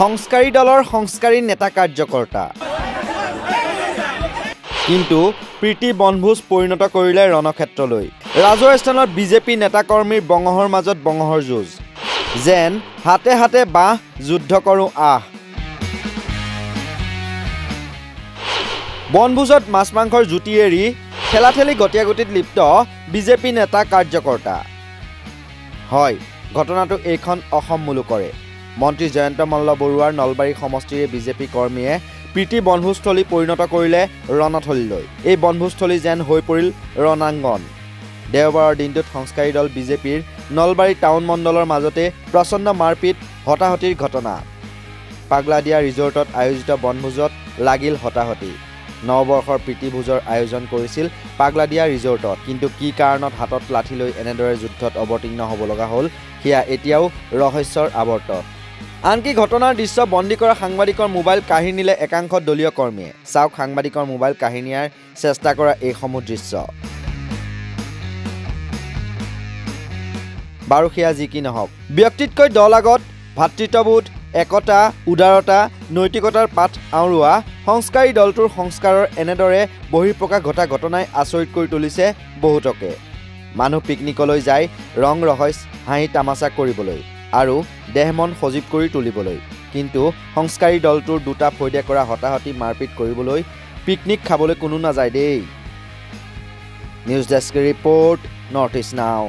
সংস্কাৰী দলৰ সংস্কাৰী নেতা কাৰ্যকৰ্তা কিন্তু প্ৰীতি বনভোজ পৰিণত কৰিলে ৰণক্ষেত্ৰলৈ ৰাজহুৱা স্থানত বিজেপি নেতা কৰ্মীৰ বঙহৰ মাজত বঙহৰ যুঁজ যেন হাতে হাতে বাহ যুদ্ধ কৰো আহ বনভোজত মাছ মাংসৰ জুতি এৰি খেলাঠেলি গতিয়াগতিত লিপ্ত বিজেপি নেতা কাৰ্যকৰ্তা হয় ঘটনাটো এইখন অসম মুলুকৰে মন্ত্ৰী জয়ন্ত মল্ল বৰুৱাৰ নলবাৰী সমষ্টিৰ বিজেপি কৰ্মীয়ে প্ৰীতি বনভোজস্থলী পৰিণত কৰিলে ৰণথলীলৈ এই বনভোজস্থলী যেন হৈ পৰিল ৰণাংগন দেওবাৰৰ দিনটোত সংস্কাৰী দল বিজেপিৰ নলবাৰী টাউন মণ্ডলৰ মাজতে প্ৰচণ্ড মাৰপিট হতাহতিৰ ঘটনা পাগলাদিয়া ৰিজৰ্টত আয়োজিত বনভোজত লাগিল হতাহতি নৱবৰ্ষৰ প্ৰীতিভোজৰ আয়োজন কৰিছিল পাগলাদিয়া ৰিজৰ্টত কিন্তু কি কাৰণত হাতত লাঠি লৈ এনেদৰে যুদ্ধত অৱতীৰ্ণ হ'ব লগা হ'ল সেয়া এতিয়াও ৰহস্যৰ আৱৰ্তত আনকি ঘটনাৰ দৃশ্য বন্দী কৰা সাংবাদিকৰ মোবাইল কাঢ়ি নিলে একাংশ দলীয় কৰ্মীয়ে চাওক সাংবাদিকৰ মোবাইল কাঢ়ি নিয়াৰ চেষ্টা কৰা এইসমূহ দৃশ্য বাৰু সেয়া যি কি নহওক ব্যক্তিতকৈ দল আগত ভাতৃত্ববোধ একতা উদাৰতা নৈতিকতাৰ পাঠ আওৰোৱা সংস্কাৰী দলটোৰ সংস্কাৰৰ এনেদৰে বহিঃপ্ৰকাশ ঘটা ঘটনাই আচৰিত কৰি তুলিছে বহুতকে মানুহ পিকনিকলৈ যায় ৰং ৰহইচ হাঁহি তামাচা কৰিবলৈ আৰু দেহ মন সজীৱ কৰি তুলিবলৈ কিন্তু সংস্কাৰী দলটোৰ দুটা ফৈদে কৰা হতাহতি মাৰপিট কৰিবলৈ পিকনিক খাবলৈ কোনো নাযায় দেই news desk report north east নাও